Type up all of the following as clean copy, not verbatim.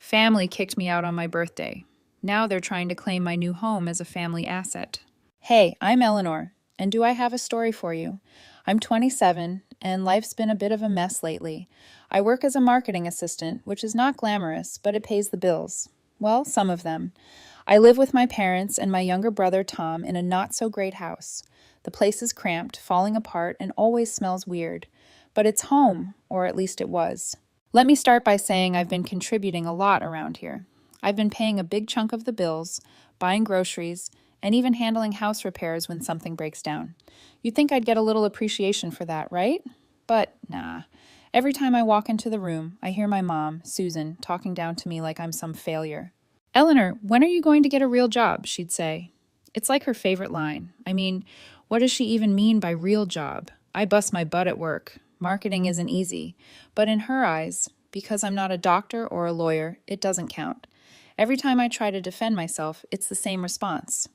Family kicked me out on my birthday. Now they're trying to claim my new home as a family asset. Hey, I'm Eleanor, and do I have a story for you? I'm 27, and life's been a bit of a mess lately. I work as a marketing assistant, which is not glamorous, but it pays the bills. Well, some of them. I live with my parents and my younger brother Tom in a not-so-great house. The place is cramped, falling apart, and always smells weird. But it's home, or at least it was. Let me start by saying I've been contributing a lot around here. I've been paying a big chunk of the bills, buying groceries, and even handling house repairs when something breaks down. You'd think I'd get a little appreciation for that, right? But nah. Every time I walk into the room, I hear my mom, Susan, talking down to me like I'm some failure. Eleanor, when are you going to get a real job? She'd say. It's like her favorite line. I mean, what does she even mean by real job? I bust my butt at work. Marketing isn't easy. But in her eyes, because I'm not a doctor or a lawyer, it doesn't count. Every time I try to defend myself, it's the same response.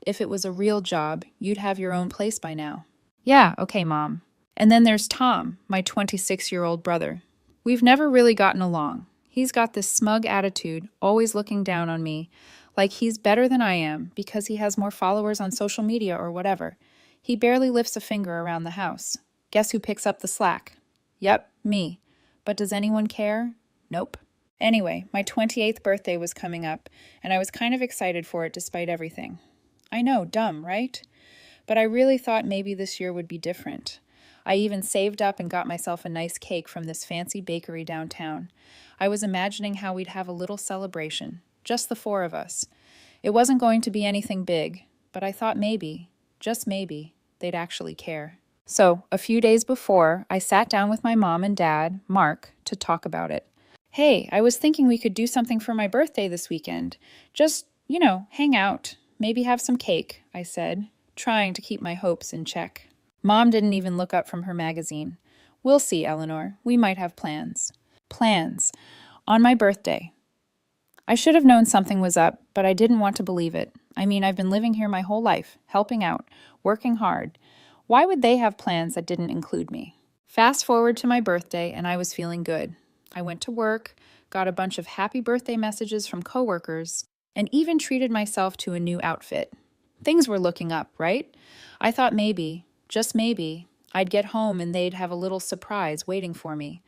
If it was a real job, you'd have your own place by now. Yeah, okay, Mom. And then there's Tom, my 26-year-old brother. We've never really gotten along. He's got this smug attitude, always looking down on me, like he's better than I am because he has more followers on social media or whatever. He barely lifts a finger around the house. Guess who picks up the slack? Yep, me. But does anyone care? Nope. Anyway, my 28th birthday was coming up, and I was kind of excited for it despite everything. I know, dumb, right? But I really thought maybe this year would be different. I even saved up and got myself a nice cake from this fancy bakery downtown. I was imagining how we'd have a little celebration, just the four of us. It wasn't going to be anything big, but I thought maybe, just maybe, they'd actually care. So, a few days before, I sat down with my mom and dad, Mark, to talk about it. Hey, I was thinking we could do something for my birthday this weekend. Just, hang out. Maybe have some cake, I said, trying to keep my hopes in check. Mom didn't even look up from her magazine. We'll see, Eleanor. We might have plans. Plans. On my birthday. I should have known something was up, but I didn't want to believe it. I mean, I've been living here my whole life, helping out, working hard. Why would they have plans that didn't include me? Fast forward to my birthday, and I was feeling good. I went to work, got a bunch of happy birthday messages from coworkers, and even treated myself to a new outfit. Things were looking up, right? I thought maybe, just maybe, I'd get home and they'd have a little surprise waiting for me.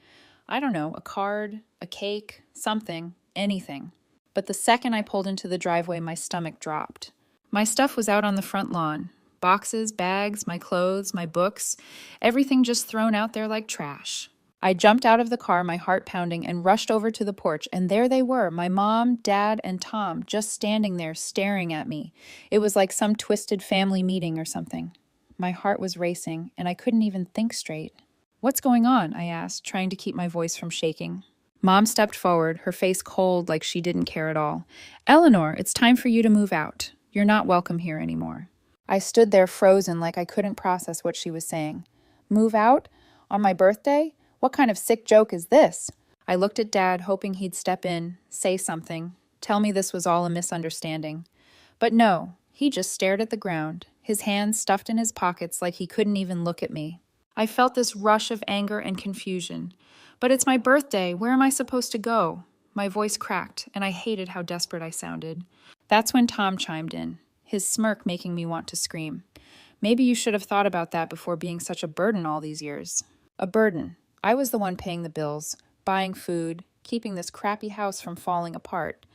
I don't know, a card, a cake, something, anything. But the second I pulled into the driveway, my stomach dropped. My stuff was out on the front lawn. Boxes, bags, my clothes, my books, everything just thrown out there like trash. I jumped out of the car, my heart pounding, and rushed over to the porch, and there they were, my mom, dad, and Tom, just standing there staring at me. It was like some twisted family meeting or something. My heart was racing, and I couldn't even think straight. What's going on? I asked, trying to keep my voice from shaking. Mom stepped forward, her face cold like she didn't care at all. Eleanor, it's time for you to move out. You're not welcome here anymore. I stood there frozen like I couldn't process what she was saying. Move out? On my birthday? What kind of sick joke is this? I looked at Dad, hoping he'd step in, say something, tell me this was all a misunderstanding. But no, he just stared at the ground, his hands stuffed in his pockets like he couldn't even look at me. I felt this rush of anger and confusion. But it's my birthday. Where am I supposed to go? My voice cracked, and I hated how desperate I sounded. That's when Tom chimed in, his smirk making me want to scream. Maybe you should have thought about that before being such a burden all these years. A burden. I was the one paying the bills, buying food, keeping this crappy house from falling apart.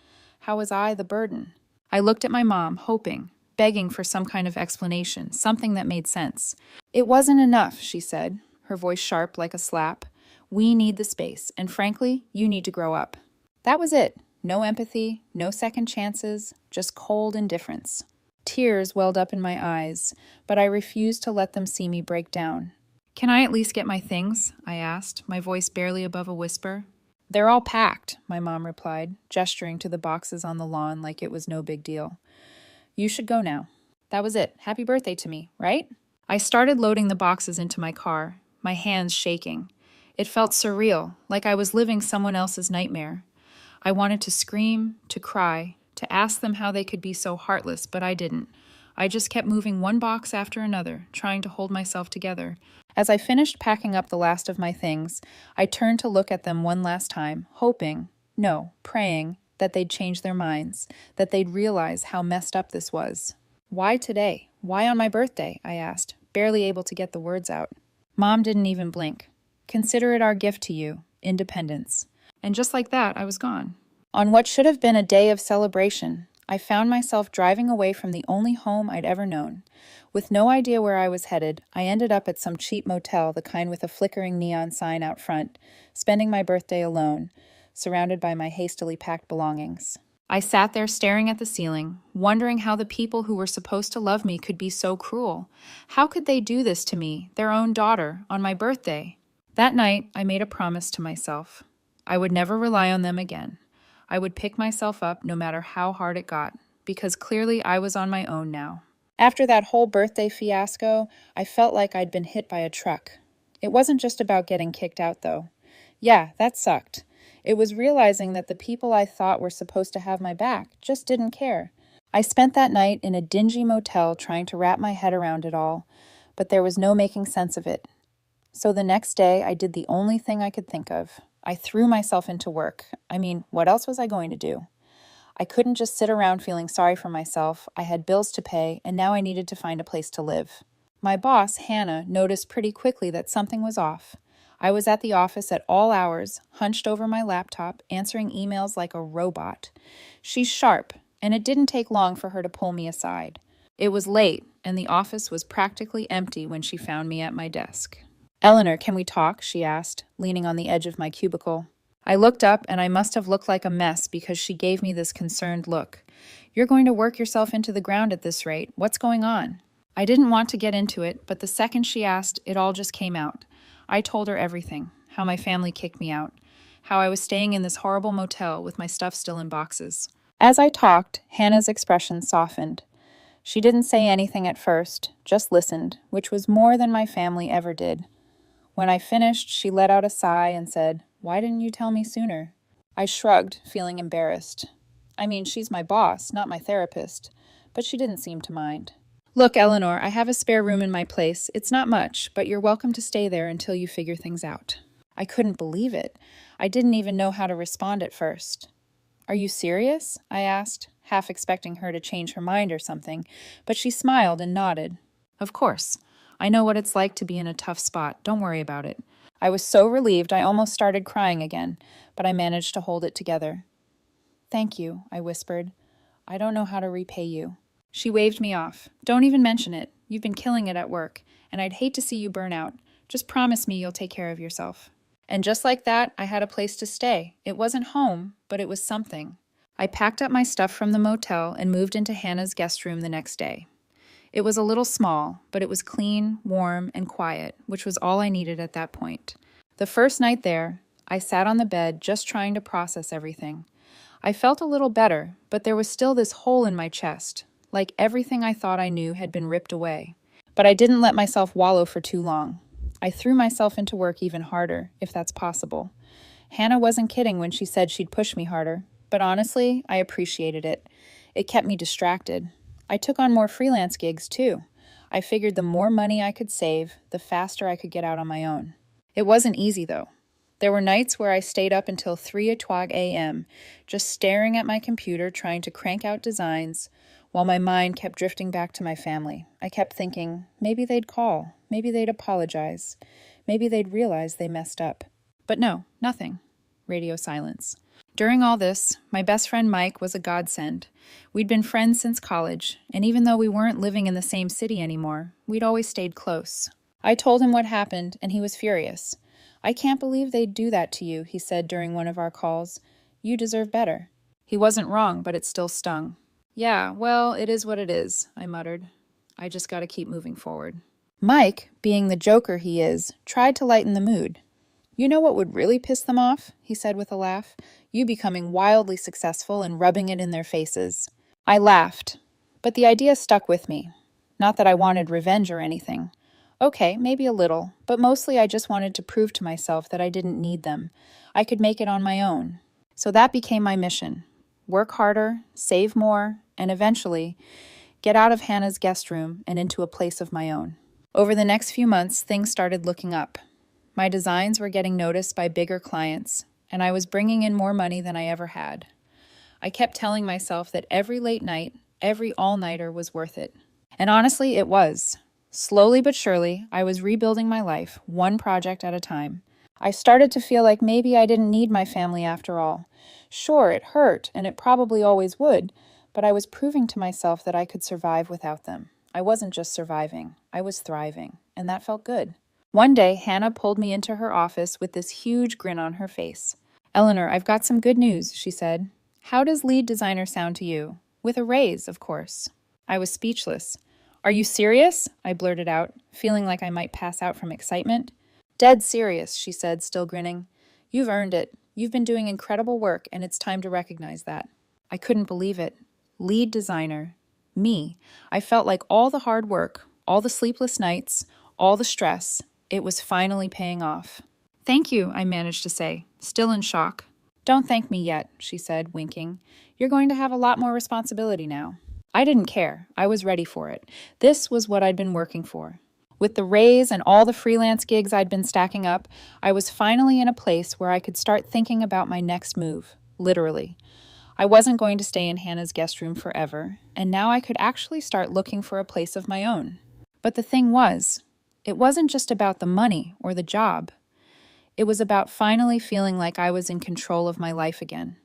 How was I the burden? I looked at my mom, hoping, begging for some kind of explanation, something that made sense. It wasn't enough, she said, her voice sharp like a slap. We need the space, and frankly, you need to grow up. That was it. No empathy, no second chances, just cold indifference. Tears welled up in my eyes, but I refused to let them see me break down. Can I at least get my things? I asked, my voice barely above a whisper. They're all packed, my mom replied, gesturing to the boxes on the lawn like it was no big deal. You should go now. That was it. Happy birthday to me, right? I started loading the boxes into my car, my hands shaking. It felt surreal, like I was living someone else's nightmare. I wanted to scream, to cry, to ask them how they could be so heartless, but I didn't. I just kept moving one box after another, trying to hold myself together. As I finished packing up the last of my things, I turned to look at them one last time, hoping, No, praying that they'd change their minds, that they'd realize how messed up this was. Why today? Why on my birthday? I asked, barely able to get the words out. Mom didn't even blink. Consider it our gift to you, independence. And just like that, I was gone. On what should have been a day of celebration, I found myself driving away from the only home I'd ever known. With no idea where I was headed, I ended up at some cheap motel, the kind with a flickering neon sign out front, spending my birthday alone, surrounded by my hastily packed belongings. I sat there staring at the ceiling, wondering how the people who were supposed to love me could be so cruel. How could they do this to me, their own daughter, on my birthday? That night, I made a promise to myself. I would never rely on them again. I would pick myself up no matter how hard it got, because clearly I was on my own now. After that whole birthday fiasco, I felt like I'd been hit by a truck. It wasn't just about getting kicked out, though. Yeah, that sucked. It was realizing that the people I thought were supposed to have my back just didn't care. I spent that night in a dingy motel trying to wrap my head around it all, but there was no making sense of it. So the next day, I did the only thing I could think of. I threw myself into work. I mean, what else was I going to do? I couldn't just sit around feeling sorry for myself. I had bills to pay, and now I needed to find a place to live. My boss, Hannah, noticed pretty quickly that something was off. I was at the office at all hours, hunched over my laptop, answering emails like a robot. She's sharp, and it didn't take long for her to pull me aside. It was late, and the office was practically empty when she found me at my desk. "Eleanor, can we talk?" she asked, leaning on the edge of my cubicle. I looked up, and I must have looked like a mess because she gave me this concerned look. "You're going to work yourself into the ground at this rate. What's going on?" I didn't want to get into it, but the second she asked, it all just came out. I told her everything, how my family kicked me out, how I was staying in this horrible motel with my stuff still in boxes. As I talked, Hannah's expression softened. She didn't say anything at first, just listened, which was more than my family ever did. When I finished, she let out a sigh and said, "Why didn't you tell me sooner?" I shrugged, feeling embarrassed. I mean, she's my boss, not my therapist, but she didn't seem to mind. "Look, Eleanor, I have a spare room in my place. It's not much, but you're welcome to stay there until you figure things out." I couldn't believe it. I didn't even know how to respond at first. "Are you serious?" I asked, half expecting her to change her mind or something, but she smiled and nodded. "Of course. I know what it's like to be in a tough spot. Don't worry about it." I was so relieved I almost started crying again, but I managed to hold it together. "Thank you," I whispered. "I don't know how to repay you." She waved me off. "Don't even mention it. You've been killing it at work, and I'd hate to see you burn out. Just promise me you'll take care of yourself." And just like that, I had a place to stay. It wasn't home, but it was something. I packed up my stuff from the motel and moved into Hannah's guest room the next day. It was a little small, but it was clean, warm, and quiet, which was all I needed at that point. The first night there, I sat on the bed just trying to process everything. I felt a little better, but there was still this hole in my chest, like everything I thought I knew had been ripped away. But I didn't let myself wallow for too long. I threw myself into work even harder, if that's possible. Hannah wasn't kidding when she said she'd push me harder, but honestly, I appreciated it. It kept me distracted. I took on more freelance gigs, too. I figured the more money I could save, the faster I could get out on my own. It wasn't easy, though. There were nights where I stayed up until 3:00 a.m., just staring at my computer trying to crank out designs, while my mind kept drifting back to my family. I kept thinking, maybe they'd call, maybe they'd apologize, maybe they'd realize they messed up. But no, nothing. Radio silence. During all this, my best friend Mike was a godsend. We'd been friends since college, and even though we weren't living in the same city anymore, we'd always stayed close. I told him what happened, and he was furious. "I can't believe they'd do that to you," he said during one of our calls. "You deserve better." He wasn't wrong, but it still stung. "Yeah, well, it is what it is," I muttered. "I just gotta keep moving forward." Mike, being the joker he is, tried to lighten the mood. "You know what would really piss them off?" he said with a laugh. "You becoming wildly successful and rubbing it in their faces." I laughed, but the idea stuck with me. Not that I wanted revenge or anything. Okay, maybe a little, but mostly I just wanted to prove to myself that I didn't need them. I could make it on my own. So that became my mission. Work harder, save more, and eventually get out of Hannah's guest room and into a place of my own. Over the next few months, things started looking up. My designs were getting noticed by bigger clients, and I was bringing in more money than I ever had. I kept telling myself that every late night, every all-nighter was worth it. And honestly, it was. Slowly but surely, I was rebuilding my life, one project at a time. I started to feel like maybe I didn't need my family after all. Sure, it hurt, and it probably always would, but I was proving to myself that I could survive without them. I wasn't just surviving, I was thriving, and that felt good. One day, Hannah pulled me into her office with this huge grin on her face. "Eleanor, I've got some good news," she said. "How does lead designer sound to you? With a raise, of course." I was speechless. "Are you serious?" I blurted out, feeling like I might pass out from excitement. "Dead serious," she said, still grinning. "You've earned it. You've been doing incredible work, and it's time to recognize that." I couldn't believe it. Lead designer. Me. I felt like all the hard work, all the sleepless nights, all the stress, it was finally paying off. "Thank you," I managed to say, still in shock. "Don't thank me yet," she said, winking. "You're going to have a lot more responsibility now." I didn't care. I was ready for it. This was what I'd been working for. With the raise and all the freelance gigs I'd been stacking up, I was finally in a place where I could start thinking about my next move, literally. I wasn't going to stay in Hannah's guest room forever, and now I could actually start looking for a place of my own. But the thing was, it wasn't just about the money or the job. It was about finally feeling like I was in control of my life again.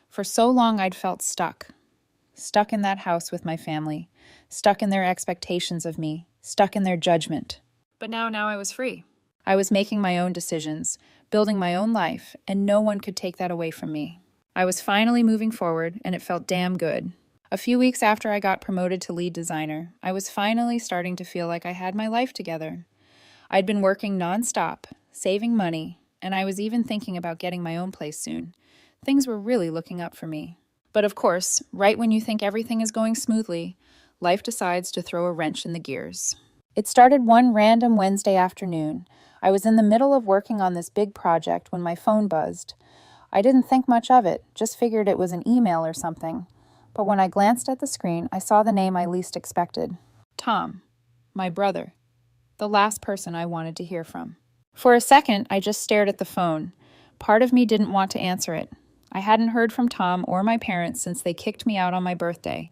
For so long I'd felt stuck. Stuck in that house with my family, stuck in their expectations of me, stuck in their judgment. But now I was free. I was making my own decisions, building my own life, and no one could take that away from me. I was finally moving forward, and it felt damn good. A few weeks after I got promoted to lead designer, I was finally starting to feel like I had my life together. I'd been working nonstop, saving money, and I was even thinking about getting my own place soon. Things were really looking up for me. But of course, right when you think everything is going smoothly, life decides to throw a wrench in the gears. It started one random Wednesday afternoon. I was in the middle of working on this big project when my phone buzzed. I didn't think much of it, just figured it was an email or something. But when I glanced at the screen, I saw the name I least expected. Tom, my brother, the last person I wanted to hear from. For a second, I just stared at the phone. Part of me didn't want to answer it. I hadn't heard from Tom or my parents since they kicked me out on my birthday,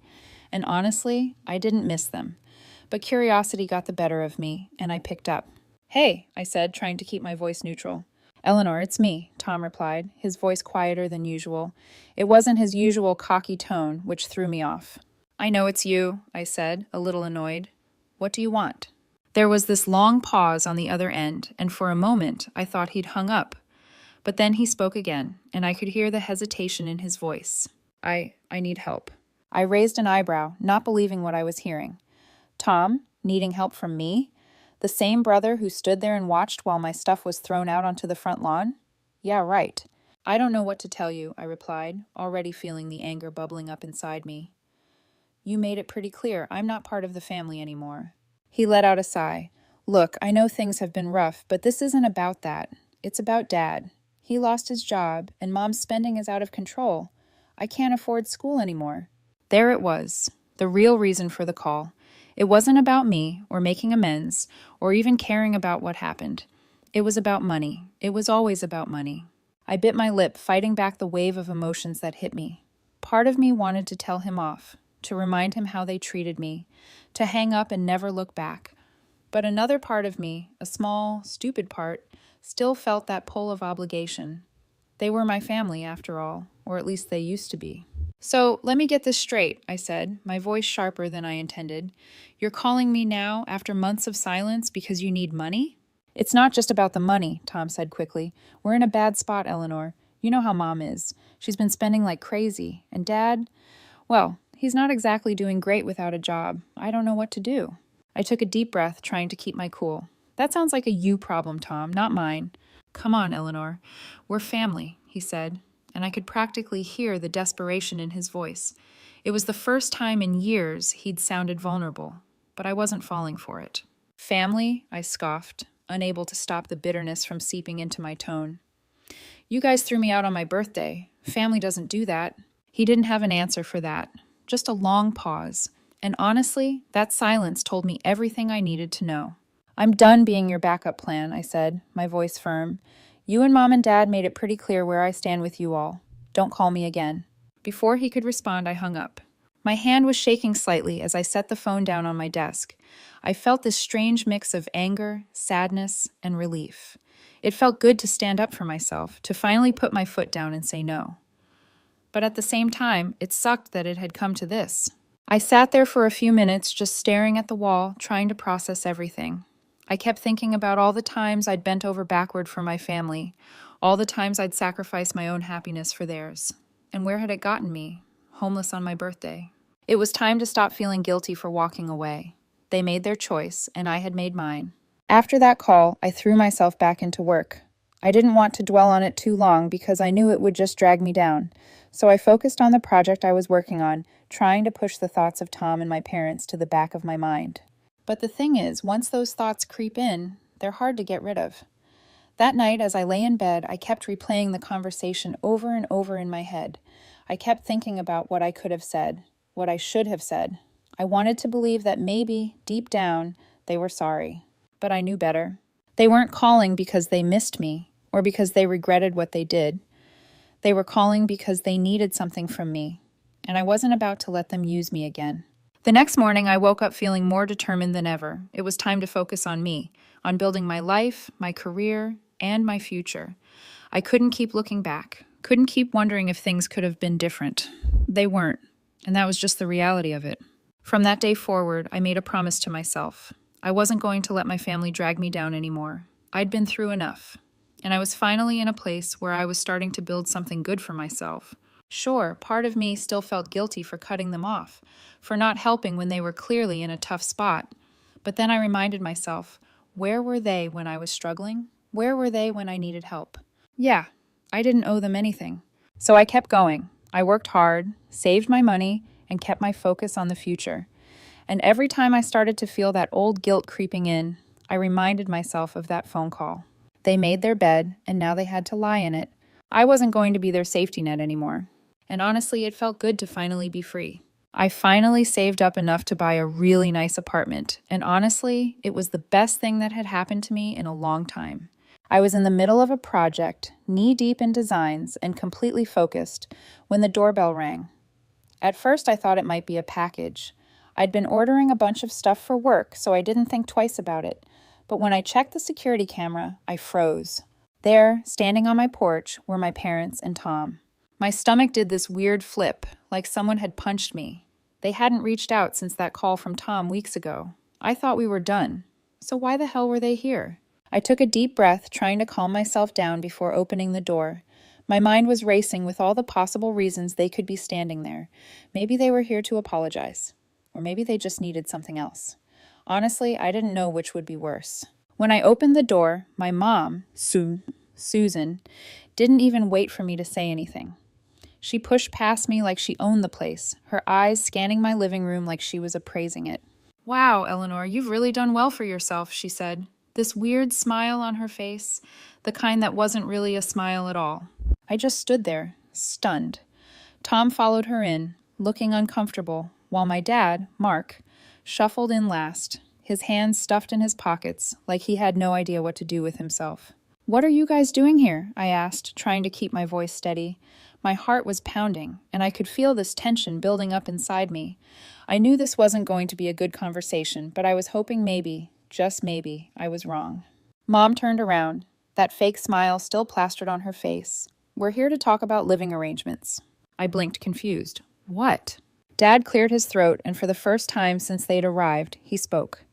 and honestly, I didn't miss them. But curiosity got the better of me, and I picked up. "Hey," I said, trying to keep my voice neutral. "Eleanor, it's me," Tom replied, his voice quieter than usual. It wasn't his usual cocky tone, which threw me off. "I know it's you," I said, a little annoyed. "What do you want?" There was this long pause on the other end, and for a moment I thought he'd hung up. But then he spoke again, and I could hear the hesitation in his voice. I need help." I raised an eyebrow, not believing what I was hearing. Tom, needing help from me? The same brother who stood there and watched while my stuff was thrown out onto the front lawn? Yeah, right. "I don't know what to tell you," I replied, already feeling the anger bubbling up inside me. "You made it pretty clear I'm not part of the family anymore." He let out a sigh. "Look, I know things have been rough, but this isn't about that. It's about Dad. He lost his job, and Mom's spending is out of control. I can't afford school anymore." There it was, the real reason for the call. It wasn't about me, or making amends, or even caring about what happened. It was about money. It was always about money. I bit my lip, fighting back the wave of emotions that hit me. Part of me wanted to tell him off, to remind him how they treated me, to hang up and never look back. But another part of me, a small, stupid part, still felt that pull of obligation. They were my family, after all, or at least they used to be. "So, let me get this straight," I said, my voice sharper than I intended. "You're calling me now, after months of silence, because you need money?" "It's not just about the money," Tom said quickly. "We're in a bad spot, Eleanor. You know how Mom is. She's been spending like crazy. And Dad, well, he's not exactly doing great without a job. I don't know what to do." I took a deep breath, trying to keep my cool. "That sounds like a you problem, Tom, not mine." "Come on, Eleanor. We're family," he said, and I could practically hear the desperation in his voice. It was the first time in years he'd sounded vulnerable, but I wasn't falling for it. "Family?" I scoffed, unable to stop the bitterness from seeping into my tone. "You guys threw me out on my birthday. Family doesn't do that." He didn't have an answer for that, just a long pause, and honestly, that silence told me everything I needed to know. "I'm done being your backup plan," I said, my voice firm. You and Mom and Dad made it pretty clear where I stand with you all. Don't call me again." Before he could respond, I hung up. My hand was shaking slightly as I set the phone down on my desk. I felt this strange mix of anger, sadness, and relief. It felt good to stand up for myself, to finally put my foot down and say no. But at the same time, it sucked that it had come to this. I sat there for a few minutes, just staring at the wall, trying to process everything. I kept thinking about all the times I'd bent over backward for my family, all the times I'd sacrificed my own happiness for theirs. And where had it gotten me? Homeless on my birthday. It was time to stop feeling guilty for walking away. They made their choice, and I had made mine. After that call, I threw myself back into work. I didn't want to dwell on it too long because I knew it would just drag me down. So I focused on the project I was working on, trying to push the thoughts of Tom and my parents to the back of my mind. But the thing is, once those thoughts creep in, they're hard to get rid of. That night, as I lay in bed, I kept replaying the conversation over and over in my head. I kept thinking about what I could have said, what I should have said. I wanted to believe that maybe, deep down, they were sorry. But I knew better. They weren't calling because they missed me, or because they regretted what they did. They were calling because they needed something from me, and I wasn't about to let them use me again. The next morning, I woke up feeling more determined than ever. It was time to focus on me, on building my life, my career, and my future. I couldn't keep looking back, couldn't keep wondering if things could have been different. They weren't, and that was just the reality of it. From that day forward, I made a promise to myself. I wasn't going to let my family drag me down anymore. I'd been through enough, and I was finally in a place where I was starting to build something good for myself. Sure, part of me still felt guilty for cutting them off, for not helping when they were clearly in a tough spot. But then I reminded myself, where were they when I was struggling? Where were they when I needed help? Yeah, I didn't owe them anything. So I kept going. I worked hard, saved my money, and kept my focus on the future. And every time I started to feel that old guilt creeping in, I reminded myself of that phone call. They made their bed, and now they had to lie in it. I wasn't going to be their safety net anymore. And honestly, it felt good to finally be free. I finally saved up enough to buy a really nice apartment, and honestly, it was the best thing that had happened to me in a long time. I was in the middle of a project, knee-deep in designs, and completely focused, when the doorbell rang. At first, I thought it might be a package. I'd been ordering a bunch of stuff for work, so I didn't think twice about it. But when I checked the security camera, I froze. There, standing on my porch, were my parents and Tom. My stomach did this weird flip, like someone had punched me. They hadn't reached out since that call from Tom weeks ago. I thought we were done. So why the hell were they here? I took a deep breath, trying to calm myself down before opening the door. My mind was racing with all the possible reasons they could be standing there. Maybe they were here to apologize. Or maybe they just needed something else. Honestly, I didn't know which would be worse. When I opened the door, my mom, Susan, didn't even wait for me to say anything. She pushed past me like she owned the place, her eyes scanning my living room like she was appraising it. "Wow, Eleanor, you've really done well for yourself," she said. This weird smile on her face, the kind that wasn't really a smile at all. I just stood there, stunned. Tom followed her in, looking uncomfortable, while my dad, Mark, shuffled in last, his hands stuffed in his pockets, like he had no idea what to do with himself. "What are you guys doing here?" I asked, trying to keep my voice steady. My heart was pounding, and I could feel this tension building up inside me. I knew this wasn't going to be a good conversation, but I was hoping maybe, just maybe, I was wrong. Mom turned around, that fake smile still plastered on her face. "We're here to talk about living arrangements." I blinked, confused. "What?" Dad cleared his throat, and for the first time since they'd arrived, he spoke.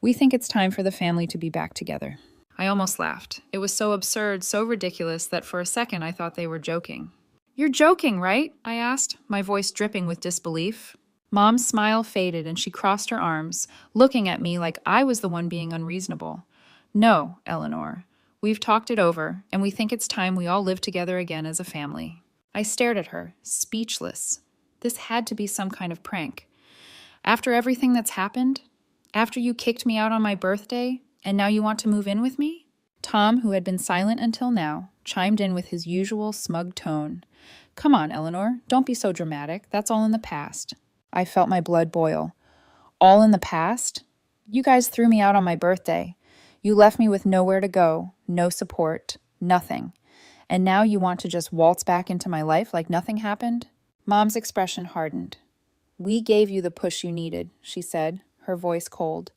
"We think it's time for the family to be back together." I almost laughed. It was so absurd, so ridiculous, that for a second I thought they were joking. "You're joking, right?" I asked, my voice dripping with disbelief. Mom's smile faded and she crossed her arms, looking at me like I was the one being unreasonable. "No, Eleanor. We've talked it over, and we think it's time we all live together again as a family." I stared at her, speechless. This had to be some kind of prank. After everything that's happened? After you kicked me out on my birthday, and now you want to move in with me? Tom, who had been silent until now, chimed in with his usual smug tone. "Come on, Eleanor, don't be so dramatic. That's all in the past." I felt my blood boil. All in the past? You guys threw me out on my birthday. You left me with nowhere to go, no support, Nothing. And now you want to just waltz back into my life like nothing happened? Mom's expression hardened. We gave you the push you needed, she said, her voice cold.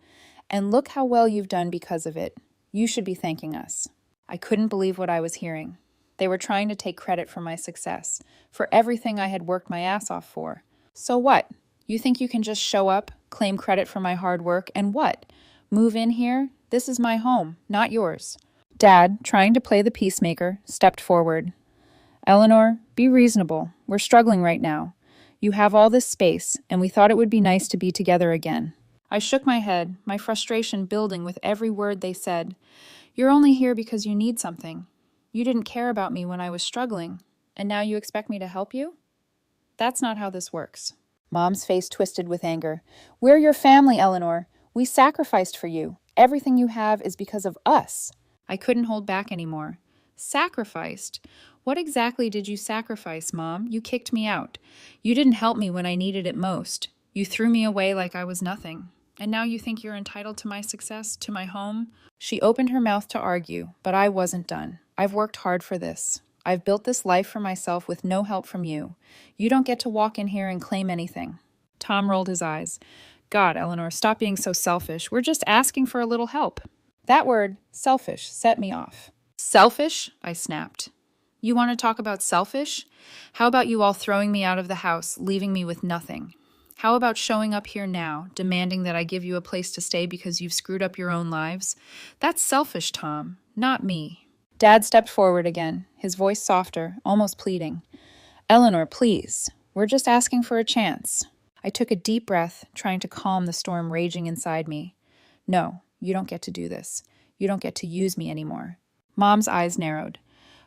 And look how well you've done because of it. You should be thanking us. I couldn't believe what I was hearing. They were trying to take credit for my success, for everything I had worked my ass off for. So what? You think you can just show up, claim credit for my hard work, and what? Move in here? This is my home, not yours. Dad, trying to play the peacemaker, stepped forward. Eleanor, be reasonable. We're struggling right now. You have all this space, and we thought it would be nice to be together again. I shook my head, my frustration building with every word they said. You're only here because you need something. You didn't care about me when I was struggling, and now you expect me to help you? That's not how this works. Mom's face twisted with anger. We're your family, Eleanor. We sacrificed for you. Everything you have is because of us. I couldn't hold back anymore. Sacrificed? What exactly did you sacrifice, Mom? You kicked me out. You didn't help me when I needed it most. You threw me away like I was nothing. And now you think you're entitled to my success, to my home? She opened her mouth to argue, but I wasn't done. I've worked hard for this. I've built this life for myself with no help from you. You don't get to walk in here and claim anything. Tom rolled his eyes. God, Eleanor, stop being so selfish. We're just asking for a little help. That word, selfish, set me off. Selfish? I snapped. You want to talk about selfish? How about you all throwing me out of the house, leaving me with nothing? How about showing up here now, demanding that I give you a place to stay because you've screwed up your own lives? That's selfish, Tom, not me. Dad stepped forward again, his voice softer, almost pleading. Eleanor, please. We're just asking for a chance. I took a deep breath, trying to calm the storm raging inside me. No, you don't get to do this. You don't get to use me anymore. Mom's eyes narrowed.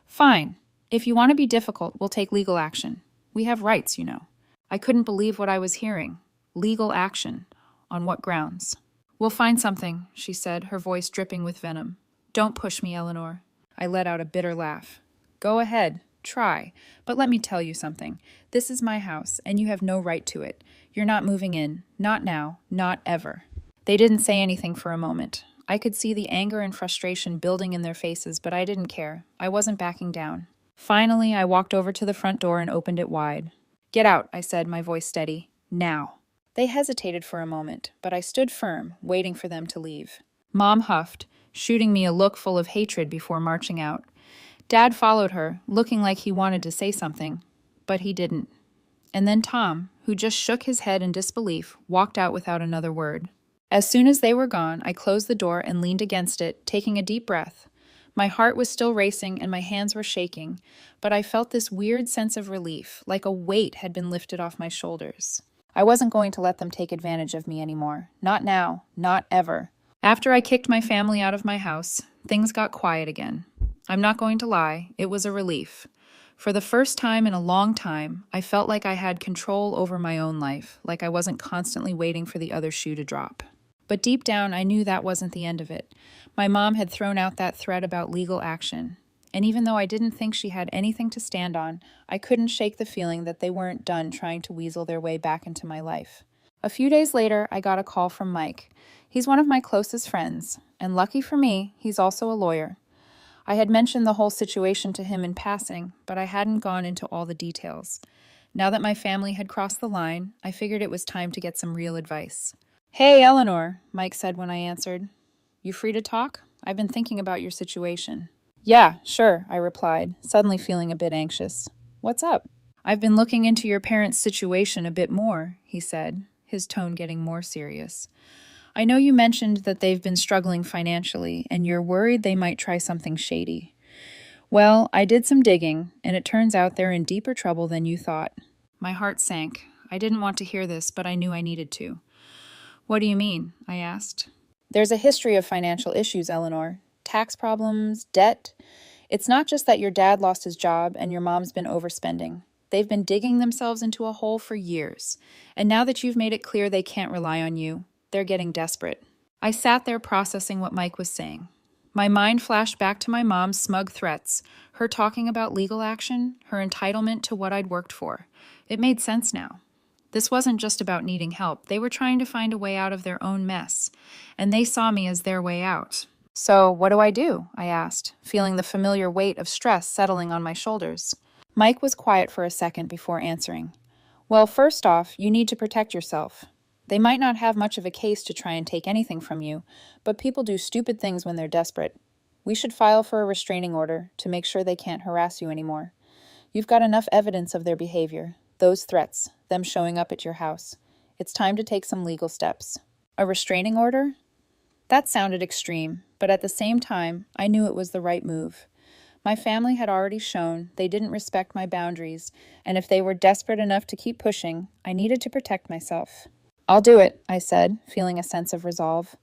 Fine. If you want to be difficult, we'll take legal action. We have rights, you know. I couldn't believe what I was hearing. Legal action. On what grounds? We'll find something, she said, her voice dripping with venom. Don't push me, Eleanor. I let out a bitter laugh. Go ahead. Try. But let me tell you something. This is my house, and you have no right to it. You're not moving in. Not now. Not ever. They didn't say anything for a moment. I could see the anger and frustration building in their faces, but I didn't care. I wasn't backing down. Finally, I walked over to the front door and opened it wide. Get out, I said, my voice steady. Now. They hesitated for a moment, but I stood firm, waiting for them to leave. Mom huffed, shooting me a look full of hatred before marching out. Dad followed her, looking like he wanted to say something, but he didn't. And then Tom, who just shook his head in disbelief, walked out without another word. As soon as they were gone, I closed the door and leaned against it, taking a deep breath. My heart was still racing and my hands were shaking, but I felt this weird sense of relief, like a weight had been lifted off my shoulders. I wasn't going to let them take advantage of me anymore. Not now. Not ever. After I kicked my family out of my house, things got quiet again. I'm not going to lie, it was a relief. For the first time in a long time, I felt like I had control over my own life, like I wasn't constantly waiting for the other shoe to drop. But deep down, I knew that wasn't the end of it. My mom had thrown out that threat about legal action. And even though I didn't think she had anything to stand on, I couldn't shake the feeling that they weren't done trying to weasel their way back into my life. A few days later, I got a call from Mike. He's one of my closest friends, and lucky for me, he's also a lawyer. I had mentioned the whole situation to him in passing, but I hadn't gone into all the details. Now that my family had crossed the line, I figured it was time to get some real advice. Hey, Eleanor, Mike said when I answered. You free to talk? I've been thinking about your situation. Yeah, sure, I replied, suddenly feeling a bit anxious. What's up? I've been looking into your parents' situation a bit more, he said, his tone getting more serious. I know you mentioned that they've been struggling financially, and you're worried they might try something shady. Well, I did some digging, and it turns out they're in deeper trouble than you thought. My heart sank. I didn't want to hear this, but I knew I needed to. What do you mean? I asked. There's a history of financial issues, Eleanor. Tax problems, debt. It's not just that your dad lost his job and your mom's been overspending. They've been digging themselves into a hole for years. And now that you've made it clear they can't rely on you, they're getting desperate. I sat there processing what Mike was saying. My mind flashed back to my mom's smug threats, her talking about legal action, her entitlement to what I'd worked for. It made sense now. This wasn't just about needing help. They were trying to find a way out of their own mess, and they saw me as their way out. "So, what do?" I asked, feeling the familiar weight of stress settling on my shoulders. Mike was quiet for a second before answering. "Well, first off, you need to protect yourself. They might not have much of a case to try and take anything from you, but people do stupid things when they're desperate. We should file for a restraining order to make sure they can't harass you anymore. You've got enough evidence of their behavior, those threats, them showing up at your house. It's time to take some legal steps." A restraining order? That sounded extreme, but at the same time, I knew it was the right move. My family had already shown they didn't respect my boundaries, and if they were desperate enough to keep pushing, I needed to protect myself. "I'll do it," I said, feeling a sense of resolve.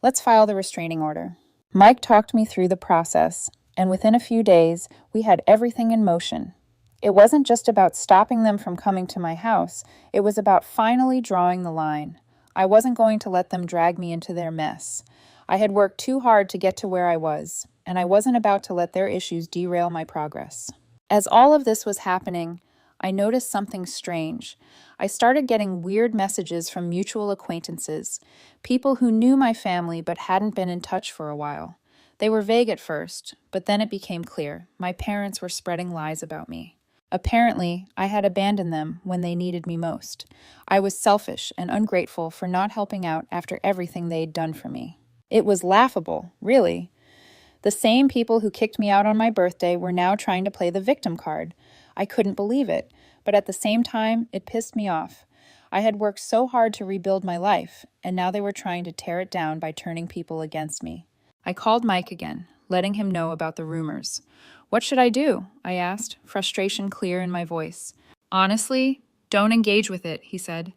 "Let's file the restraining order." Mike talked me through the process, and within a few days, we had everything in motion. It wasn't just about stopping them from coming to my house, it was about finally drawing the line. I wasn't going to let them drag me into their mess. I had worked too hard to get to where I was, and I wasn't about to let their issues derail my progress. As all of this was happening, I noticed something strange. I started getting weird messages from mutual acquaintances, people who knew my family but hadn't been in touch for a while. They were vague at first, but then it became clear. My parents were spreading lies about me. Apparently, I had abandoned them when they needed me most. I was selfish and ungrateful for not helping out after everything they'd done for me. It was laughable, really. The same people who kicked me out on my birthday were now trying to play the victim card. I couldn't believe it, but at the same time, it pissed me off. I had worked so hard to rebuild my life, and now they were trying to tear it down by turning people against me. I called Mike again, letting him know about the rumors. "What should I do?" I asked, frustration clear in my voice. "Honestly, don't engage with it," he said.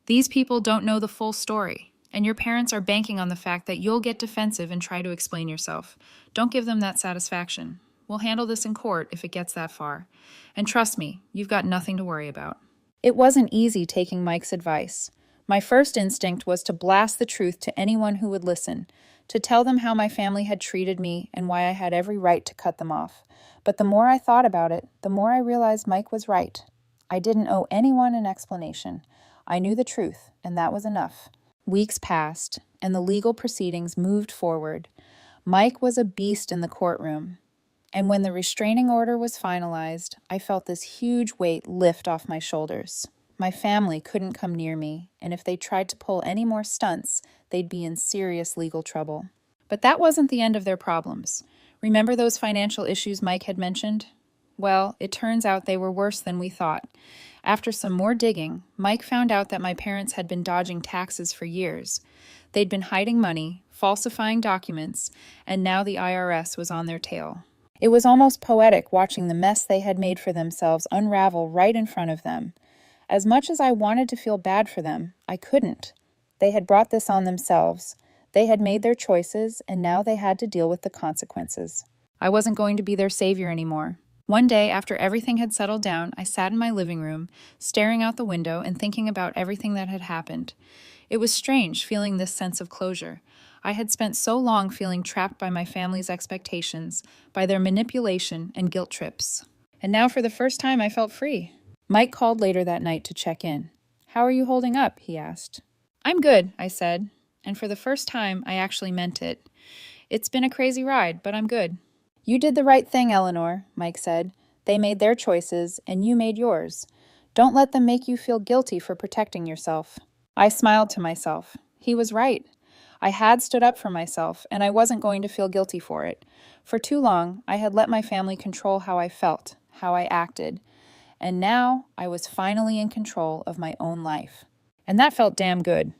"These people don't know the full story, and your parents are banking on the fact that you'll get defensive and try to explain yourself. Don't give them that satisfaction. We'll handle this in court if it gets that far. And trust me, you've got nothing to worry about." It wasn't easy taking Mike's advice. My first instinct was to blast the truth to anyone who would listen, to tell them how my family had treated me and why I had every right to cut them off. But the more I thought about it, the more I realized Mike was right. I didn't owe anyone an explanation. I knew the truth, and that was enough. Weeks passed, and the legal proceedings moved forward. Mike was a beast in the courtroom. And when the restraining order was finalized, I felt this huge weight lift off my shoulders. My family couldn't come near me, and if they tried to pull any more stunts, they'd be in serious legal trouble. But that wasn't the end of their problems. Remember those financial issues Mike had mentioned? Well, it turns out they were worse than we thought. After some more digging, Mike found out that my parents had been dodging taxes for years. They'd been hiding money, falsifying documents, and now the IRS was on their tail. It was almost poetic watching the mess they had made for themselves unravel right in front of them. As much as I wanted to feel bad for them, I couldn't. They had brought this on themselves. They had made their choices, and now they had to deal with the consequences. I wasn't going to be their savior anymore. One day, after everything had settled down, I sat in my living room, staring out the window and thinking about everything that had happened. It was strange feeling this sense of closure. I had spent so long feeling trapped by my family's expectations, by their manipulation and guilt trips. And now for the first time I felt free. Mike called later that night to check in. "How are you holding up?" he asked. "I'm good," I said, and for the first time I actually meant it. "It's been a crazy ride, but I'm good." "You did the right thing, Eleanor," Mike said. "They made their choices, and you made yours. Don't let them make you feel guilty for protecting yourself." I smiled to myself. He was right. I had stood up for myself, and I wasn't going to feel guilty for it. For too long, I had let my family control how I felt, how I acted. And now, I was finally in control of my own life. And that felt damn good.